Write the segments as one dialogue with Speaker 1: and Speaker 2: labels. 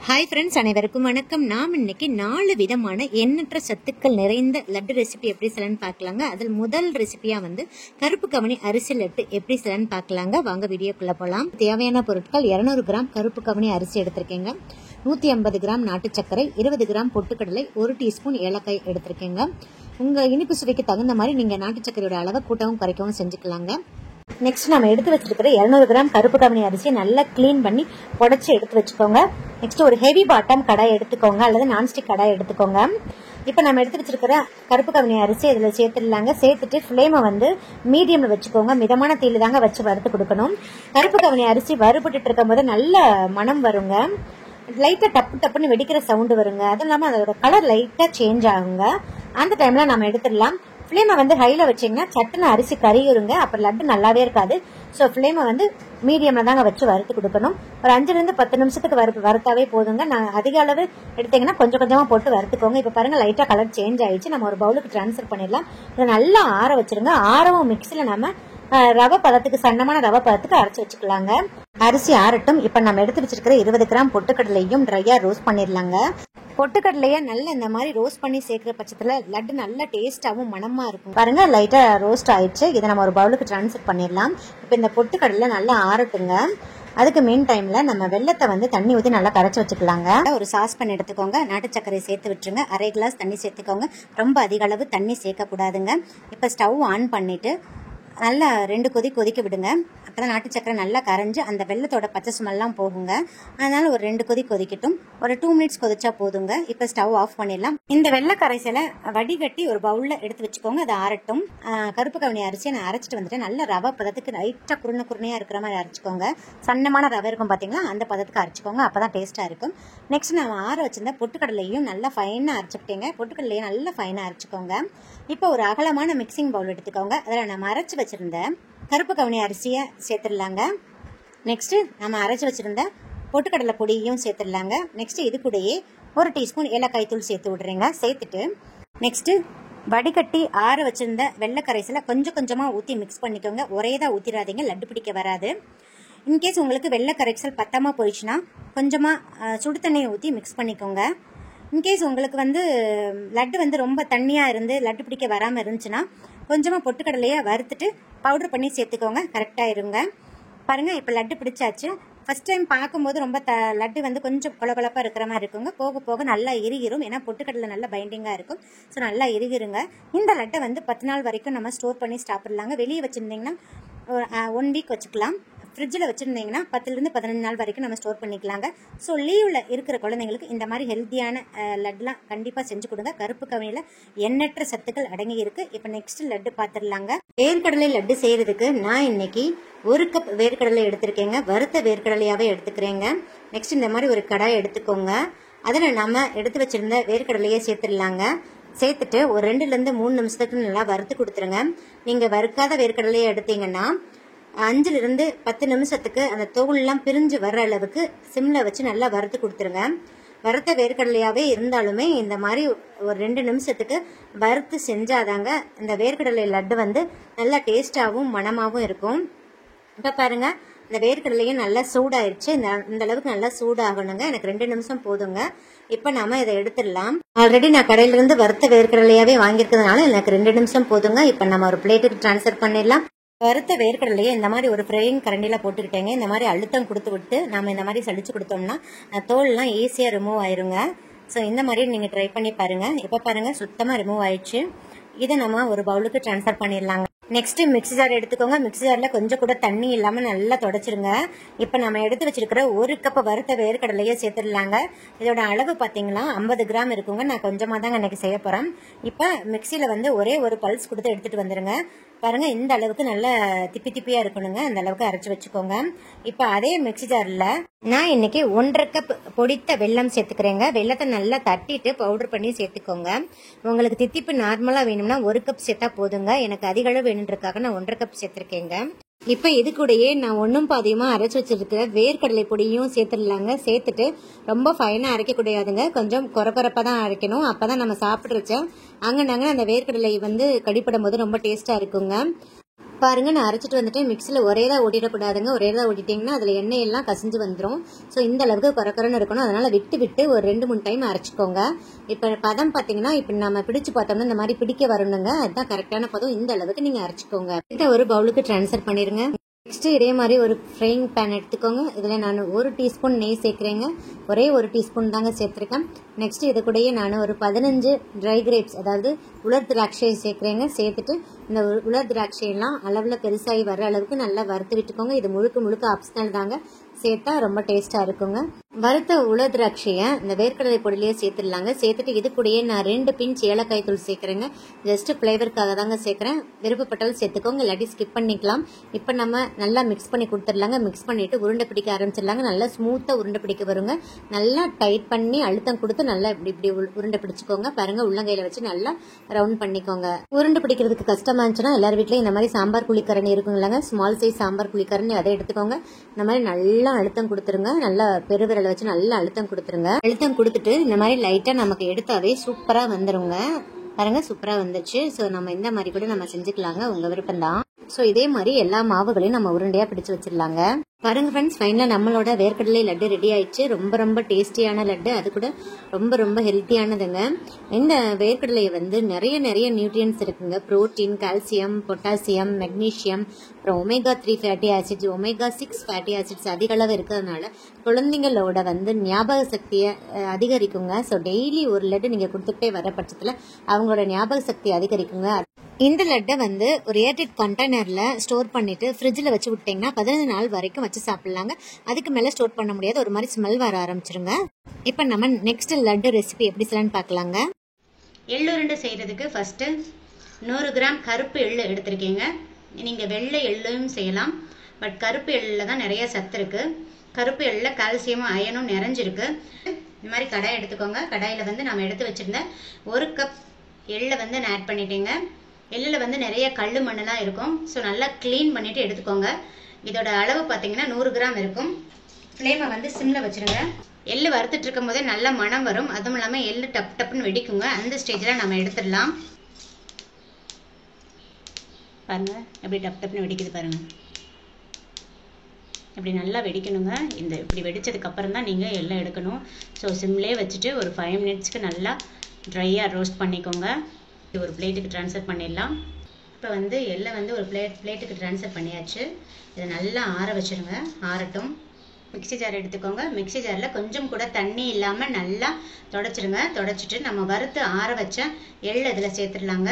Speaker 1: Hi friends, அனைவருக்கும் வணக்கம். நாம் இன்னைக்கு 4 விதமான எண்ணற்ற சத்துக்கள் நிறைந்த லட்டு ரெசிபி எப்படி செய்யலான்னு பார்க்கலாங்க. அதில் முதல் ரெசிபியா கருப்பு கவனி அரிசி லட்டு எப்படி செய்யலான்னு பார்க்கலாங்க. வாங்க வீடியோக்குள்ள போகலாம். தேவையான பொருட்கள் 200 கிராம் கருப்பு கவனி அரிசி எடுத்திருக்கேங்க, 150 கிராம் நாட்டு சர்க்கரை, 20 கிராம் பொட்டுக்கடலை, 1 டீஸ்பூன் ஏலக்காய் எடுத்திருக்கேங்க. உங்க இனிப்பு சுவைக்கு தகுந்த மாதிரி நீங்க நாட்டு சர்க்கரையோட அளவை கூட்டவும் குறைக்கவும் செஞ்சுக்கலாங்க. நெக்ஸ்ட் நம்ம எடுத்து வச்சிருக்கிற 200 கிராம் கருப்பு கவனி அரிசியை நல்லா கிளீன் பண்ணி புடைச்சி எடுத்து வச்சுக்கோங்க. நெக்ஸ்ட் ஒரு ஹெவி பாட்டம் கடாய் எடுத்துக்கோங்க, அல்லது நான்ஸ்டிக் கடாய் எடுத்துக்கோங்க. இப்போ நம்ம எடுத்து வச்சிருக்கிற கருப்பு கவனி அரிசி இதில் சேர்த்துடலாங்க. சேர்த்துட்டு ஃப்ளேமை மீடியம்ல வச்சுக்கோங்க. மிதமான தீயில தாங்க வச்சு வறுத்து கொடுக்கணும். கருப்பு கவனி அரிசி வறுபட்டு இருக்கும் போது நல்ல மனம் வருங்க, லைட்டா டப்பு டப்புன்னு வெடிக்கிற சவுண்டு வருங்க. அதுவும் இல்லாமல் அதோட கலர் லைட்டா சேஞ்ச் ஆகுங்க. அந்த டைம்ல நம்ம எடுத்துடலாம். ஃப்ளேமை ஹைல வச்சீங்கன்னா சட்டுன்னு அரிசி கறியுருங்க, அப்புறம் லட்டு நல்லாவே இருக்காது. ஸோ ஃப்ளேமை மீடியம்ல தாங்க வச்சு வறுத்து கொடுக்கணும். ஒரு 5 to 10 நிமிஷத்துக்கு வறுத்தாவே போதுங்க. நான் அதிக அளவு எடுத்தீங்கன்னா கொஞ்சம் கொஞ்சமா போட்டு வறுத்துக்கோங்க. இப்போ பாருங்க லைட்டா கலர் சேஞ்ச் ஆயிடுச்சு. நம்ம ஒரு பவுலுக்கு டிரான்ஸ்ஃபர் பண்ணிடலாம். இதை நல்லா ஆற வச்சிருங்க. ஆரவும் மிக்சில நம்ம ரவை பதத்துக்கு, சன்னமான ரவை பதத்துக்கு அரைச்சு வச்சுக்கலாங்க. அரிசி ஆறட்டும். இப்ப நம்ம எடுத்து வச்சிருக்கிற 20 கிராம் பொட்டுக்கடலையும் ட்ரையா ரோஸ்ட் பண்ணிடலாங்க. பொட்டுக்கடலைய நல்லா இந்த மாதிரி ரோஸ்ட் பண்ணி சேர்க்கிற பட்சத்துல லட்டு நல்ல டேஸ்டாவும் மனமா இருக்கும். பாருங்க லைட்டா ரோஸ்ட் ஆயிடுச்சு. இதை நம்ம ஒரு பவுலுக்கு டிரான்ஸ்ஃபர் பண்ணிடலாம். இப்ப இந்த பொட்டுக்கடலை நல்லா ஆறட்டுங்க. அதுக்கு மெயின் டைம்ல நம்ம வெள்ளத்தை தண்ணி ஊற்றி நல்லா கரைச்சி வச்சுக்கலாங்க. ஒரு சாஸ்பேன் எடுத்துக்கோங்க, நாட்டு சர்க்கரை சேர்த்து விட்டுருங்க, அரை கிளாஸ் தண்ணி சேர்த்துக்கோங்க. ரொம்ப அதிக அளவு தண்ணி சேர்க்க கூடாதுங்க. இப்ப ஸ்டவ் ஆன் பண்ணிட்டு நல்லா 2 கொதி கொதிக்க விடுங்க. அப்பதான் நாட்டு சக்கரை நல்லா கரைஞ்சு அந்த வெள்ளத்தோட பச்சை ஸ்மெல்லாம் போகுங்க. அதனால ஒரு 2 கொதி கொதிக்கட்டும். ஒரு 2 மினிட்ஸ் கொதிச்சா போதுங்க. இப்ப ஸ்டவ் ஆஃப் பண்ணிடலாம். இந்த வெள்ளை கரைசலை வடிகட்டி ஒரு பவுல்ல எடுத்து வச்சுக்கோங்க. அது ஆறட்டும். கருப்பு கவனி அரிசியை நான் அரைச்சிட்டு வந்துட்டு நல்ல ரவை பதத்துக்கு லைட்டா குருணையா இருக்கிற மாதிரி அரைச்சிக்கோங்க. சன்னமான ரவை இருக்கும் பாத்தீங்களா, அந்த பதத்துக்கு அரைச்சிக்கோங்க. அப்பதான் டேஸ்டா இருக்கும். நெக்ஸ்ட் நம்ம ஆற வச்சிருந்த பொட்டுக்கடலையும் நல்லா ஃபைனா அரைச்சிக்கிட்டேங்க. பொட்டுக்கடலையும் நல்லா ஃபைனா அரைச்சிக்கோங்க. இப்போ ஒரு அகலமான மிக்சிங் பவுல் எடுத்துக்கோங்க. அதில் நம்ம அரைச்சி வச்சிருந்த கருப்பு கவனி அரிசியை சேர்த்துடலாங்க. நெக்ஸ்ட் நம்ம அரைச்சி வச்சிருந்த பொட்டுக்கடலை பொடியையும் சேர்த்துடலாங்க. நெக்ஸ்ட் இது கூடயே 1 டீஸ்பூன் ஏலக்காய் தூள் சேர்த்து விடுறீங்க. சேர்த்துட்டு நெக்ஸ்ட் வடிகட்டி ஆற வச்சிருந்த வெள்ளை கரைசலை கொஞ்சம் கொஞ்சமா ஊற்றி மிக்ஸ் பண்ணிக்கோங்க. ஒரேதான் ஊற்றிடாதீங்க, லட்டு பிடிக்க வராது. இன்கேஸ் உங்களுக்கு வெள்ளை கரைசல் பத்தமா போயிடுச்சுன்னா கொஞ்சமா சுடு தண்ணியை ஊற்றி மிக்ஸ் பண்ணிக்கோங்க. இன்கேஸ் உங்களுக்கு லட்டு ரொம்ப தண்ணியா இருந்து லட்டு பிடிக்க வராம இருந்துச்சுன்னா கொஞ்சமா பொட்டுக்கடலையை வறுத்துட்டு பவுடர் பண்ணி சேர்த்துக்கோங்க. கரெக்டா இருங்க. பாருங்க இப்ப லட்டு பிடிச்சாச்சு. ஃபர்ஸ்ட் டைம் பார்க்கும்போது ரொம்ப லட்டு கொஞ்சம் கொலகொலப்பா இருக்கிற மாதிரி இருக்குங்க. போக போக நல்லா இறுகிரும். ஏன்னா பொட்டுக்கடலை நல்லா பைண்டிங்கா இருக்கும். ஸோ நல்லா இறுகிருங்க. இந்த லட்டை 10 நாள் வரைக்கும் நம்ம ஸ்டோர் பண்ணி சாப்பிடலாங்க. வெளியே வச்சிருந்தீங்கன்னா 1 வீக் வச்சுக்கலாம். ஃப்ரிட்ஜில் வச்சுருந்தீங்கன்னா 10 to 15 நாள் வரைக்கும் நம்ம ஸ்டோர் பண்ணிக்கலாங்க. ஸோ லீவில் இருக்கிற குழந்தைங்களுக்கு இந்த மாதிரி ஹெல்த்தியான லட்டுலாம் கண்டிப்பாக செஞ்சு கொடுங்க. கருப்பு கவனியில் எண்ணற்ற சத்துக்கள் அடங்கி இருக்கு. இப்போ நெக்ஸ்ட் லட்டு பார்த்துடலாங்க. வேர்க்கடலை லட்டு செய்யறதுக்கு நான் இன்னைக்கு 1 கப் வேர்க்கடலை எடுத்திருக்கேங்க. வறுத்த வேர்க்கடலையாவே எடுத்துக்கிறேங்க. நெக்ஸ்ட் இந்த மாதிரி ஒரு கடாய் எடுத்துக்கோங்க. அதில் நம்ம எடுத்து வச்சிருந்த வேர்க்கடலையை சேர்த்துடலாங்க. சேர்த்துட்டு ஒரு 2 to 3 நிமிஷத்துக்கு நல்லா வறுத்து கொடுத்துருங்க. நீங்கள் வறுக்காத வேர்க்கடலையை எடுத்தீங்கன்னா 5 to 10 நிமிஷத்துக்கு அந்த தோல்லாம் பிரிஞ்சு வர்ற அளவுக்கு சிம்ல வச்சு நல்லா வறுத்து கொடுத்துருங்க. வறுத்த வேர்க்கடலையாவே இருந்தாலுமே இந்த மாதிரி ஒரு 2 நிமிஷத்துக்கு வறுத்து செஞ்சாதாங்க இந்த வேர்க்கடலை லட்டு நல்லா டேஸ்டாவும் மணமாவும் இருக்கும். இப்ப பாருங்க இந்த வேர்க்கடலையும் நல்லா சூடாயிருச்சு. இந்த அளவுக்கு நல்லா சூடாகணுங்க. எனக்கு 2 நிமிஷம் போதுங்க. இப்ப நாம இதை எடுத்துடலாம். ஆல்ரெடி நான் கடையில இருந்து வறுத்த வேர்க்கடலையாவே வாங்கியிருக்கிறதுனால எனக்கு 2 நிமிஷம் போதுங்க. இப்ப நம்ம ஒரு பிளேட்டுக்கு டிரான்ஸ்ஃபர் பண்ணிடலாம். வறுத்த வேர்க்கடலையை இந்த மாதிரி ஒரு ஃப்ரையிங் கரண்டில போட்டுக்கிட்டேங்க. இந்த மாதிரி அழுத்தம் கொடுத்து விட்டு நம்ம இந்த மாதிரி சளிச்சு கொடுத்தோம்னா தோல்லாம் ஈஸியா ரிமூவ் ஆயிருங்க. ஸோ இந்த மாதிரி நீங்க ட்ரை பண்ணி பாருங்க. இப்ப பாருங்க சுத்தமா ரிமூவ் ஆயிடுச்சு. இதை நம்ம ஒரு பவுலுக்கு டிரான்ஸ்ஃபர் பண்ணிடலாங்க. நெக்ஸ்ட் மிக்ஸி ஜார் எடுத்துக்கோங்க. மிக்ஸி ஜார்ல கொஞ்சம் கூட தண்ணி இல்லாம நல்லா தொடச்சிருங்க. இப்ப நம்ம எடுத்து வச்சிருக்கிற 1 கப் வறுத்த வேர்க்கடலையை சேர்த்துடலாங்க. இதோட அளவு பாத்தீங்கன்னா 50 கிராம் இருக்குங்க. நான் கொஞ்சமா தாங்க இன்னைக்கு செய்ய போறேன். இப்ப மிக்சியில ஒரே ஒரு பல்ஸ் கொடுத்து எடுத்துட்டு வந்துருங்க. பாருங்க இந்த அளவுக்கு நல்ல திப்பி திப்பியா இருக்கணுங்க. அந்த அளவுக்கு அரைச்சு வச்சுக்கோங்க. இப்ப அதே மிக்ஸி ஜார்ல நான் இன்னைக்கு 1.5 கப் பொடித்த வெல்லம் சேர்த்துக்கிறேங்க. வெள்ளத்தை நல்லா தட்டிட்டு பவுடர் பண்ணி சேர்த்துக்கோங்க. உங்களுக்கு தித்திப்பு நார்மலா வேணும்னா 1 கப் சேர்த்தா போதுங்க. எனக்கு அதிக அளவு வேணுன்றதுக்காக நான் 1.5 கப் சேர்த்திருக்கேங்க. இப்ப இது கூடயே நான் 1 பாதியமா அரைச்சு வச்சிருக்கிற வேர்க்கடலை பொடியும் சேர்த்துடலாங்க. சேர்த்துட்டு ரொம்ப ஃபைனா அரைக்க கூடாதுங்க. கொஞ்சம் கொரப்பா தான் அரைக்கணும். அப்பதான் நம்ம சாப்பிடுறச்ச அங்க அந்த வேர்க்கடலை கடிப்படும் போது ரொம்ப டேஸ்டா இருக்குங்க. பாருங்க, நான் அரைச்சிட்டு வந்துட்டேன். மிக்ஸியில் ஒரே தான் ஓட்டிடக்கூடாதுங்க. ஒரே தான் ஓட்டிட்டிங்கன்னா அதில் எண்ணெய் எல்லாம் கசிஞ்சு வந்துடும். ஸோ இந்த அளவுக்கு குறக்குறன்னு இருக்கணும். அதனால் விட்டு விட்டு ஒரு 2-3 டைம் அரைச்சிக்கோங்க. இப்போ பதம் பார்த்தீங்கன்னா, இப்போ நம்ம பிடிச்சு பார்த்தோம்னா இந்த மாதிரி பிடிக்க வரணுங்க. அதுதான் கரெக்டான பதம். இந்த அளவுக்கு நீங்கள் அரைச்சிக்கோங்க. இதை ஒரு பவுலுக்கு ட்ரான்ஸ்ஃபர் பண்ணிடுங்க. நெக்ஸ்ட்டு இதே மாதிரி ஒரு ஃப்ரைங் பேன் எடுத்துக்கோங்க. இதில் நான் 1 டீஸ்பூன் நெய் சேர்க்குறேங்க. ஒரே 1 டீஸ்பூன் தாங்க சேர்த்துருக்கேன். நெக்ஸ்ட்டு இது கூடயே நான் ஒரு 15 ட்ரை கிரேப்ஸ், அதாவது உலர் திராட்சை சேர்க்குறேங்க. சேர்த்துட்டு இந்த உலர் திராட்சையெல்லாம் அளவில் பெருசாகி வர அளவுக்கு நல்லா வறுத்து விட்டுக்கோங்க. இது முழுக்க ஆப்ஷனல் தாங்க. சேர்த்தா ரொம்ப டேஸ்ட்டாக இருக்குங்க. வறுத்த உலர் திராட்சையை இந்த வேர்க்கடலை பொடியிலேயே சேர்த்துடலாங்க. சேர்த்துட்டு இது கூடயே நான் 2 பிஞ்ச் ஏலக்காய் தூள் சேர்க்குறேங்க. ஜஸ்ட் ஃப்ளேவருக்காக தாங்க சேர்க்குறேன். விருப்பப்பட்டாலும் சேர்த்துக்கோங்க, இல்லாட்டி ஸ்கிப் பண்ணிக்கலாம். இப்போ நம்ம நல்லா மிக்ஸ் பண்ணி கொடுத்துடலாங்க. மிக்ஸ் பண்ணிட்டு உருண்டை பிடிக்க ஆரம்பிச்சிடலாங்க. நல்லா ஸ்மூத்தாக உருண்டை பிடிக்க வருங்க. நல்லா டைட் பண்ணி அழுத்தம் கொடுத்து நல்லா இப்படி உருண்டை பிடிச்சிக்கோங்க. பாருங்க, உள்ளங்கையில வச்சு நல்லா ரவுண்ட் பண்ணிக்கோங்க. உருண்டை பிடிக்கிறதுக்கு கஷ்டமா இருந்துச்சுன்னா எல்லார் வீட்லயும் இந்த மாதிரி சாம்பார் குழிக்கரணி இருக்கும் இல்லைங்க, ஸ்மால் சைஸ் சாம்பார் குழிக்கரணி, அதை எடுத்துக்கோங்க. இந்த மாதிரி நல்லா அழுத்தம் கொடுத்துருங்க. நல்லா பெருவிரலை வச்சு நல்லா அழுத்தம் கொடுத்துருங்க. அழுத்தம் கொடுத்துட்டு இந்த மாதிரி லைட்டா நமக்கு எடுத்தாவே சூப்பரா வந்துருங்க. பாருங்க, சூப்பரா வந்துச்சு. ஸோ நம்ம இந்த மாதிரி கூட நம்ம செஞ்சுக்கலாங்க, உங்க விருப்பம் தான். ஸோ இதே மாதிரி எல்லா மாவுகளையும் நம்ம உருண்டையா பிடிச்சு வச்சிடலாங்க. பாருங்க ஃப்ரெண்ட்ஸ், ஃபைனலாக நம்மளோட வேர்க்கடலை லட்டு ரெடி ஆயிடுச்சு. ரொம்ப டேஸ்டியான லட்டு, அது கூட ரொம்ப ஹெல்த்தியானதுங்க. இந்த வேர்க்கடலையை வந்து நிறைய நியூட்ரியன்ஸ் இருக்குங்க. புரோட்டீன், கால்சியம், பொட்டாசியம், மெக்னீஷியம், அப்புறம் omega 3 fatty acids, omega 6 fatty acids அதிக அளவு இருக்கிறதுனால குழந்தைங்களோட வந்து ஞாபக சக்தியை அதிகரிக்குங்க. ஸோ டெய்லி ஒரு லட்டு நீங்கள் கொடுத்துட்டே வர பட்சத்தில் அவங்களோட ஞாபக சக்தி அதிகரிக்குங்க. இந்த லட்டை வந்து ஒரு ஏர்டைட் கண்டெய்னர்ல ஸ்டோர் பண்ணிட்டு ஃப்ரிட்ஜில் வச்சு விட்டீங்கன்னா 15 நாள் வரைக்கும் வச்சு சாப்பிடலாங்க. அதுக்கு மேலே ஸ்டோர் பண்ண முடியாது, ஒரு மாதிரி ஸ்மெல் வர ஆரம்பிச்சிருங்க. இப்போ நம்ம நெக்ஸ்ட் லட்டு ரெசிபி எப்படி செய்யலாம்னு பார்க்கலாங்க.
Speaker 2: எள்ளுருண்டை செய்யறதுக்கு ஃபர்ஸ்ட் 100 கிராம் கருப்பு எள்ளு எடுத்திருக்கீங்க. நீங்கள் வெள்ளை எள்ளும் செய்யலாம், பட் கருப்பு எள்ளில் தான் நிறைய சத்து இருக்கு. கருப்பு எள்ளில் கால்சியமும் அயனும் நிறைஞ்சிருக்கு. இந்த மாதிரி கடாய் எடுத்துக்கோங்க. கடாயில் வந்து நம்ம எடுத்து வச்சிருந்த 1 கப் எள்ளை வந்து நான் ஆட் பண்ணிட்டேங்க. எள்ளில் வந்து நிறைய கல் மண்ணெல்லாம் இருக்கும். ஸோ நல்லா க்ளீன் பண்ணிட்டு எடுத்துக்கோங்க. இதோட அளவு பார்த்தீங்கன்னா 100 கிராம் இருக்கும். ஃப்ளேமை வந்து சிம்மில் வச்சுருங்க. எள்ளு வறுத்துட்டு இருக்கும் போதே நல்ல மனம் வரும். அதுவும் இல்லாமல் எள்ளு டப்புன்னு வெடிக்குங்க. அந்த ஸ்டேஜில் நம்ம எடுத்துடலாம். பாருங்க, எப்படி டப்புன்னு வெடிக்குது பாருங்க. இப்படி நல்லா வெடிக்கணுங்க. இப்படி வெடிச்சதுக்கு அப்புறம் தான் நீங்கள் எள்ளை எடுக்கணும். ஸோ சிம்லேயே வச்சுட்டு ஒரு 5 மினிட்ஸ்க்கு நல்லா ட்ரையாக ரோஸ்ட் பண்ணிக்கோங்க. ஒரு பிளேட்டுக்கு ட்ரான்ஸ்ஃபர் பண்ணிடலாம். இப்போ வந்து எள்ளை வந்து ஒரு பிளேட்டுக்கு ட்ரான்ஸ்ஃபர் பண்ணியாச்சு. இதை நல்லா ஆற வச்சுருங்க. ஆறட்டும். மிக்ஸி ஜார் எடுத்துக்கோங்க. மிக்ஸி ஜாரில் கொஞ்சம் கூட தண்ணி இல்லாமல் நல்லா தொடச்சிருங்க. தொடச்சிட்டு நம்ம வறுத்து ஆற வச்ச எள்ளை இதில் சேர்த்துடலாங்க.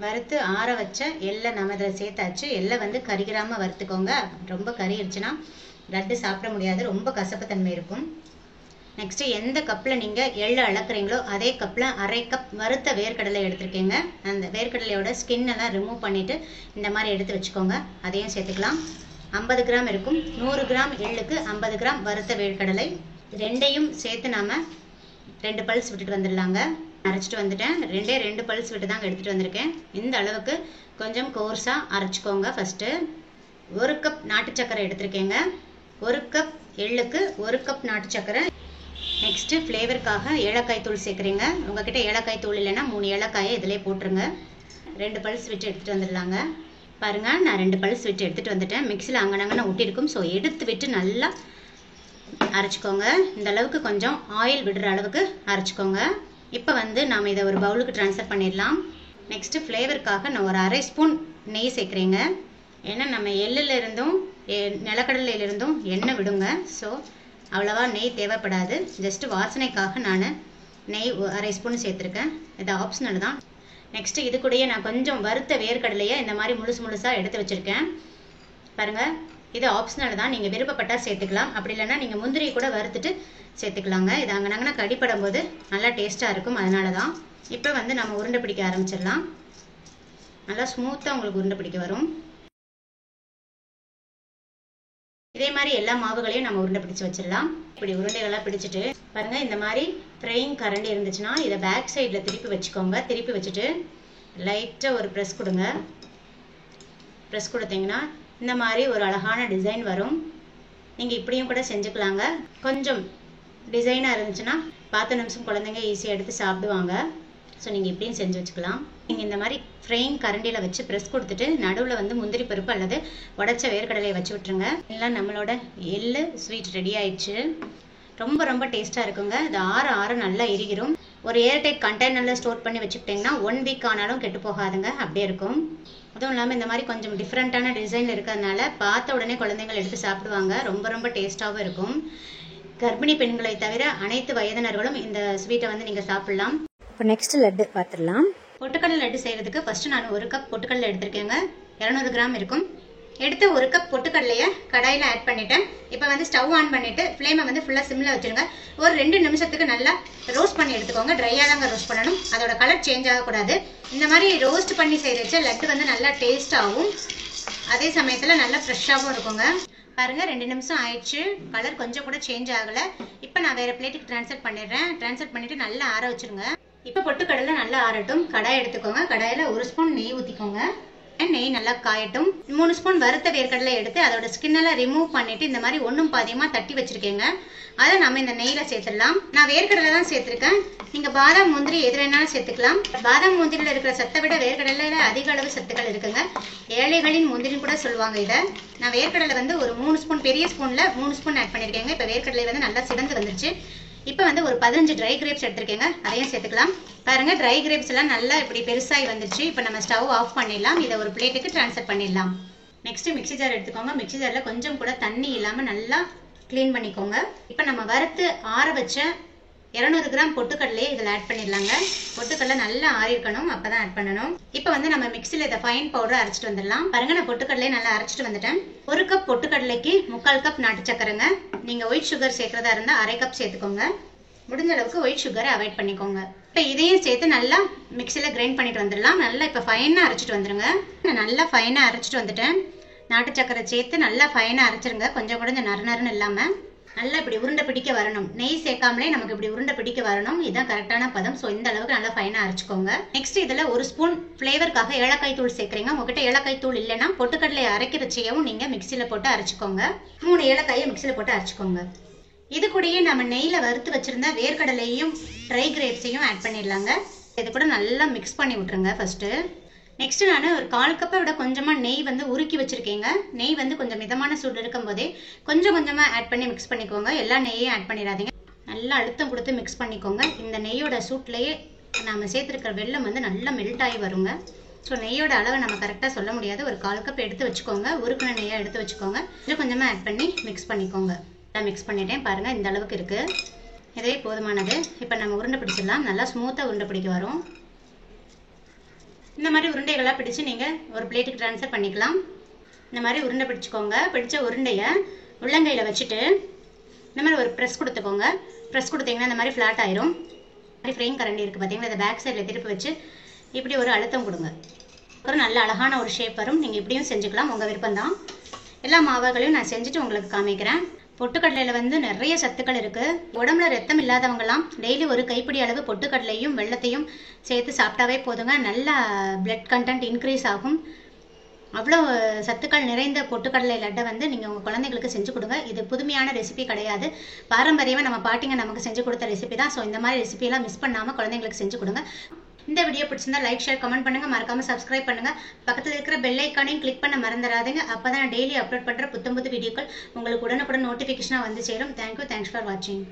Speaker 2: வறுத்து ஆற வச்ச எள்ளை நம்ம இதில் சேர்த்தாச்சு. எள்ளை வந்து கரிகிராமல் வறுத்துக்கோங்க. ரொம்ப கறிடுச்சுன்னா லட்டு சாப்பிட முடியாது, ரொம்ப கசப்புத்தன்மை இருக்கும். நெக்ஸ்ட்டு எந்த கப்பில் நீங்கள் எள்ளு அளக்குறீங்களோ அதே கப்பில் 1/2 கப் வறுத்த வேர்க்கடலை எடுத்துருக்கீங்க. அந்த வேர்க்கடலையோட ஸ்கின்னெல்லாம் ரிமூவ் பண்ணிவிட்டு இந்த மாதிரி எடுத்து வச்சுக்கோங்க. அதையும் சேர்த்துக்கலாம். 50 கிராம் இருக்கும். 100 கிராம் எள்ளுக்கு 50 கிராம் வறுத்த வேர்க்கடலை. ரெண்டையும் சேர்த்து நாம் 2 பல்ஸ் விட்டுட்டு வந்துடலாங்க. அரைச்சிட்டு வந்துட்டேன். 2 பல்ஸ் விட்டு தாங்க எடுத்துகிட்டு வந்திருக்கேன். இந்த அளவுக்கு கொஞ்சம் கோர்ஸாக அரைச்சிக்கோங்க. ஃபஸ்ட்டு 1 கப் நாட்டு சக்கரை எடுத்திருக்கேங்க. 1 கப் எள்ளுக்கு 1 கப் நாட்டு சக்கரை. நெக்ஸ்ட்டு ஃப்ளேவருக்காக ஏலக்காய் தூள் சேர்க்குறீங்க. உங்ககிட்ட ஏலக்காய் தூள் இல்லைன்னா 3 ஏலக்காயை இதிலே போட்டுருங்க. 2 பல்ஸ் விட்டு எடுத்துகிட்டு வந்துடலாங்க. பாருங்கள், நான் 2 பல்ஸ் விட்டு எடுத்துகிட்டு வந்துட்டேன். மிக்ஸியில் அங்கனங்கன்னு ஒட்டியிருக்கும். ஸோ எடுத்து விட்டு நல்லா அரைச்சிக்கோங்க. இந்த அளவுக்கு கொஞ்சம் ஆயில் விடுற அளவுக்கு அரைச்சிக்கோங்க. இப்போ வந்து நாம் இதை ஒரு பவுலுக்கு ட்ரான்ஸ்ஃபர் பண்ணிடலாம். நெக்ஸ்ட்டு ஃப்ளேவருக்காக நான் ஒரு 1/2 ஸ்பூன் நெய் சேர்க்குறேங்க. ஏன்னா நம்ம எள்ளில் இருந்தும் நிலக்கடலையிலிருந்தும் எண்ணெய் விடுங்க. ஸோ அவ்வளவா நெய் தேவைப்படாது. ஜஸ்ட் வாசனைக்காக நான் நெய் 1/2 ஸ்பூன் சேர்த்துருக்கேன். இது ஆப்ஷனல் தான். நெக்ஸ்ட்டு இது கூடயே நான் கொஞ்சம் வறுத்த வேர்க்கடலையை இந்த மாதிரி முழுசாக எடுத்து வச்சுருக்கேன். பாருங்கள், இது ஆப்ஷனல் தான். நீங்கள் விருப்பப்பட்டால் சேர்த்துக்கலாம். அப்படி இல்லைன்னா நீங்கள் முந்திரி கூட வறுத்துட்டு சேர்த்துக்கலாங்க. இது அங்கனங்கன்னா கடிப்படும் போது நல்லா டேஸ்ட்டாக இருக்கும். அதனால தான். இப்போ வந்து நம்ம உருண்டை பிடிக்க ஆரம்பிச்சிடலாம். நல்லா ஸ்மூத்தாக உங்களுக்கு உருண்டை பிடிக்க வரும். இதே மாதிரி எல்லா மாவுகளையும் நம்ம உருண்டை பிடிச்சு வச்சிடலாம். இப்படி உருண்டைகளாக பிடிச்சிட்டு பாருங்கள், இந்த மாதிரி ஃப்ரையிங் கரண்டி இருந்துச்சுன்னா இதை பேக் சைடில் திருப்பி வச்சுக்கோங்க. திருப்பி வச்சுட்டு லைட்டாக ஒரு ப்ரெஸ் கொடுங்க. ப்ரெஸ் கொடுத்தீங்கன்னா இந்த மாதிரி ஒரு அழகான டிசைன் வரும். நீங்கள் இப்படியும் கூட செஞ்சுக்கலாங்க. கொஞ்சம் டிசைனாக இருந்துச்சுன்னா 10 நிமிஷம் குழந்தைங்க ஈஸியாக எடுத்து சாப்பிடுவாங்க. ஸோ நீங்கள் இப்படியும் செஞ்சு வச்சுக்கலாம். நீங்கள் இந்த மாதிரி ஃப்ரைங் கரண்டியில் வச்சு ப்ரெஸ் கொடுத்துட்டு நடுவில் வந்து முந்திரி பருப்பு அல்லது உடச்ச வேர்க்கடலையை வச்சு விட்டுருங்க. எல்லாம் நம்மளோட எள்ளு ஸ்வீட் ரெடி ஆயிடுச்சு. ரொம்ப ரொம்ப டேஸ்ட்டாக இருக்குங்க. இது ஆற நல்லா எரிகிறோம். ஒரு ஏர்டைட் கண்டெய்னரில் ஸ்டோர் பண்ணி வச்சுக்கிட்டிங்கன்னா 1 வீக் ஆனாலும் கெட்டு போகாதுங்க, அப்படியே இருக்கும். அதுவும் இல்லாமல் இந்த மாதிரி கொஞ்சம் டிஃப்ரெண்ட்டான டிசைன் இருக்கிறதுனால பார்த்த உடனே குழந்தைகள் எடுத்து சாப்பிடுவாங்க. ரொம்ப ரொம்ப டேஸ்ட்டாகவும் இருக்கும். கர்ப்பிணி பெண்களை தவிர அனைத்து வயதினர்களும் இந்த ஸ்வீட்டை வந்து நீங்கள் சாப்பிடலாம்.
Speaker 1: இப்போ நெக்ஸ்ட் லட்டு பார்த்துடலாம்.
Speaker 2: பொட்டுக்கடலை லட்டு செய்கிறதுக்கு ஃபஸ்ட்டு நான் 1 கப் பொட்டுக்கடலை எடுத்திருக்கேங்க. 200 கிராம் இருக்கும். எடுத்து 1 கப் பொட்டுக்கடலையை கடாயில் ஆட் பண்ணிட்டேன். இப்போ வந்து ஸ்டவ் ஆன் பண்ணிவிட்டு ஃப்ளேமை வந்து ஃபுல்லாக சிம்மில் வச்சுருங்க. ஒரு 2 நிமிஷத்துக்கு நல்லா ரோஸ்ட் பண்ணி எடுத்துக்கோங்க. ட்ரையாக தாங்க ரோஸ்ட் பண்ணணும். அதோட கலர் சேஞ்ச் ஆகக்கூடாது. இந்த மாதிரி ரோஸ்ட் பண்ணி செய்கிறச்ச லட்டு வந்து நல்லா டேஸ்ட்டாகவும் அதே சமயத்தில் நல்லா ஃப்ரெஷ்ஷாகவும் இருக்குங்க. பாருங்கள் 2 நிமிஷம் ஆயிடுச்சு. கலர் கொஞ்சம் கூட சேஞ்ச் ஆகலை. இப்போ நான் வேறு பிளேட்டுக்கு ட்ரான்ஸ்ஃபர் பண்ணிடுறேன். ட்ரான்ஸ்ஃபர் பண்ணிவிட்டு நல்லா ஆற வச்சுருங்க. இப்போ பொட்டுக்கடலை நல்லா ஆறட்டும். கடாய் எடுத்துக்கோங்க. கடாயில் 1 ஸ்பூன் நெய் ஊற்றிக்கோங்க. நெய் நல்லா காயட்டும். 3 ஸ்பூன் வறுத்த வேர்க்கடலை எடுத்து அதோட ஸ்கின்னெல்லாம் ரிமூவ் பண்ணிட்டு இந்த மாதிரி ஒன்றும் பாதியமாக தட்டி வச்சிருக்கேங்க. அதை நம்ம இந்த நெய்யில் சேர்த்துடலாம். நான் வேர்க்கடலை தான் சேர்த்துருக்கேன். நீங்கள் பாதாம் முந்திரி எது வேணாலும் சேர்த்துக்கலாம். பாதாம் முந்திரியில் இருக்கிற சத்தை விட வேர்க்கடலையில் அதிக அளவு சத்துக்கள் இருக்குங்க. ஏழைகளின் முந்திரின்னு கூட சொல்லுவாங்க இதை. நான் வேர்க்கடலை வந்து ஒரு 3 ஸ்பூன், பெரிய ஸ்பூனில் 3 ஸ்பூன் ஆட் பண்ணியிருக்கேங்க. இப்போ வேர்க்கடலை வந்து நல்லா சிவந்து வந்துருச்சு. இப்போ வந்து ஒரு 15 ட்ரை கிரேப்ஸ் எடுத்துருக்கேங்க. அதையும் சேர்த்துக்கலாம். பாருங்கள் ட்ரை கிரேப்ஸ் எல்லாம் நல்லா இப்படி பெருசாகி வந்துருச்சு. இப்போ நம்ம ஸ்டவ் ஆஃப் பண்ணிடலாம். இதை ஒரு பிளேட்டுக்கு ட்ரான்ஸ்ஃபர் பண்ணிடலாம். நெக்ஸ்ட்டு மிக்ஸி ஜார் எடுத்துக்கோங்க. மிக்ஸி ஜாரில் கொஞ்சம் கூட தண்ணி இல்லாமல் நல்லா க்ளீன் பண்ணிக்கோங்க. இப்போ நம்ம வறுத்து ஆற வச்ச 200 கிராம் பொட்டுக்கடலையே இதில் ஆட் பண்ணிடலாங்க. பொட்டுக்கடலை நல்லா ஆறிஇருக்கணும், அப்போ தான் ஆட் பண்ணணும். இப்போ வந்து நம்ம மிக்ஸியில் இதை ஃபைன் பவுடர் அரைச்சிட்டு வந்துடலாம். பாருங்கள் நான் பொட்டுக்கடலையே நல்லா அரைச்சிட்டு வந்துட்டேன். 1 கப் பொட்டுக்கடலைக்கு 3/4 கப் நாட்டு சக்கரைங்க. நீங்கள் ஒயிட் சுகர் சேர்க்குறதா இருந்தால் 1/2 கப் சேர்த்துக்கோங்க. முடிஞ்ச அளவுக்கு ஒயிட் சுகரை அவாய்ட் பண்ணிக்கோங்க. இப்போ இதையும் சேர்த்து நல்லா மிக்ஸியில் கிரைண்ட் பண்ணிட்டு வந்துடலாம். நல்லா இப்போ ஃபைனாக அரைச்சிட்டு வந்துடுங்க. நான் நல்லா ஃபைனாக அரைச்சிட்டு வந்துட்டேன். நாட்டு சக்கரை சேர்த்து நல்லா ஃபைனாக அரைச்சிருங்க. கொஞ்சம் கூட இந்த நறுநறுன்னு இல்லாமல் நல்லா இப்படி உருண்டை பிடிக்க வரணும். நெய் சேர்க்காமலே நமக்கு இப்படி உருண்டை பிடிக்க வரணும். இதுதான் கரெக்டான பதம். ஸோ இந்த அளவுக்கு நல்லா ஃபைனாக அரைச்சிக்கோங்க. நெக்ஸ்ட் இதில் 1 ஸ்பூன் ஃப்ளேவருக்காக ஏலக்காய் தூள் சேர்க்குறீங்க. உங்ககிட்ட ஏலக்காய் தூள் இல்லைன்னா பொட்டுக்கடலையை அரைக்கிறச்சையும் நீங்கள் மிக்சியில் போட்டு அரைச்சிக்கோங்க. 3 ஏலக்காயை மிக்சியில் போட்டு அரைச்சிக்கோங்க. இது கூடயே நம்ம நெய்யில் வறுத்து வச்சுருந்த வேர்க்கடலையும் ட்ரை கிரேப்ஸையும் ஆட் பண்ணிடலாங்க. இது கூட நல்லா மிக்ஸ் பண்ணி விட்ருங்க ஃபஸ்ட்டு. நெக்ஸ்ட்டு நான் ஒரு 1/4 கப்பை விட கொஞ்சமாக நெய் வந்து உருக்கி வச்சுருக்கேங்க. நெய் வந்து கொஞ்சம் மிதமான சூடு இருக்கும் போதே கொஞ்சம் கொஞ்சமாக ஆட் பண்ணி மிக்ஸ் பண்ணிக்கோங்க. எல்லா நெய்யும் ஆட் பண்ணிடாதீங்க. நல்லா அழுத்தம் கொடுத்து மிக்ஸ் பண்ணிக்கோங்க. இந்த நெய்யோட சூட்லேயே நம்ம சேர்த்துருக்கிற வெல்லம் வந்து நல்லா மெல்ட் ஆகி வருங்க. ஸோ நெய்யோட அளவை நம்ம கரெக்டாக சொல்ல முடியாது. ஒரு 1/4 கப் எடுத்து வச்சுக்கோங்க. உருக்குன நெய்யாக எடுத்து வச்சுக்கோங்க. கொஞ்சம் கொஞ்சமாக ஆட் பண்ணி மிக்ஸ் பண்ணிக்கோங்க. நல்லா மிக்ஸ் பண்ணிட்டேன். பாருங்கள் இந்த அளவுக்கு இருக்குது. இதே போதுமானது. இப்போ நம்ம உருண்டை பிடிச்சிடலாம். நல்லா ஸ்மூத்தாக உருண்டை பிடிக்க வரும். இந்த மாதிரி உருண்டைகளாக பிடிச்சி நீங்கள் ஒரு பிளேட்டுக்கு ட்ரான்ஸ்ஃபர் பண்ணிக்கலாம். இந்த மாதிரி உருண்டை பிடிச்சிக்கோங்க. பிடிச்ச உருண்டையை உள்ளங்கையில் வச்சுட்டு இந்த மாதிரி ஒரு ப்ரெஸ் கொடுத்துக்கோங்க. ப்ரெஸ் கொடுத்தீங்கன்னா இந்த மாதிரி ஃப்ளாட் ஆயிரும். மாதிரி ஃப்ரைங் கரண்டி இருக்குது பார்த்தீங்கன்னா, இதை பேக் சைடில் திருப்பி வச்சு இப்படி ஒரு அழுத்தம் கொடுங்க. அப்புறம் நல்ல அழகான ஒரு ஷேப் வரும். நீங்கள் இப்படியும் செஞ்சுக்கலாம், உங்கள் விருப்பம் தான். எல்லா மாவுகளையும் நான் செஞ்சுட்டு உங்களுக்கு காமிக்கிறேன். பொட்டுக்கடலையில் வந்து நிறைய சத்துக்கள் இருக்குது. உடம்புல ரத்தம் இல்லாதவங்களாம் டெய்லி ஒரு கைப்பிடி அளவு பொட்டுக்கடலையும் வெள்ளத்தையும் சேர்த்து சாப்பிட்டாவே போதுங்க. நல்லா பிளட் கண்டென்ட் இன்க்ரீஸ் ஆகும். அவ்வளோ சத்துக்கள் நிறைந்த பொட்டுக்கடலை லட்டை வந்து நீங்கள் உங்கள் குழந்தைங்களுக்கு செஞ்சு கொடுங்க. இது புதுமையான ரெசிபி கிடையாது. பாரம்பரியமாக நம்ம பாட்டிங்க நமக்கு செஞ்சு கொடுத்த ரெசிபி தான். ஸோ இந்த மாதிரி ரெசிபியெல்லாம் மிஸ் பண்ணாமல் குழந்தைங்களுக்கு செஞ்சு கொடுங்க. இந்த வீடியோ பிடிச்சிருந்தா லைக், ஷேர், கமெண்ட் பண்ணுங்க. மறக்காம சப்ஸ்கிரைப் பண்ணுங்க. பக்கத்தில் இருக்கிற பெல் ஐக்கானையும் கிளிக் பண்ண மறந்துடாதீங்க. அப்பதான் டெய்லி அப்லோட் பண்ற புத்தம் புது வீடியோக்கள் உங்களுக்கு உடனுக்குடன் நோட்டிஃபிகேஷனாக வந்து சேரும். தேங்க்யூ. தேங்க்ஸ் ஃபார் வாட்சிங்.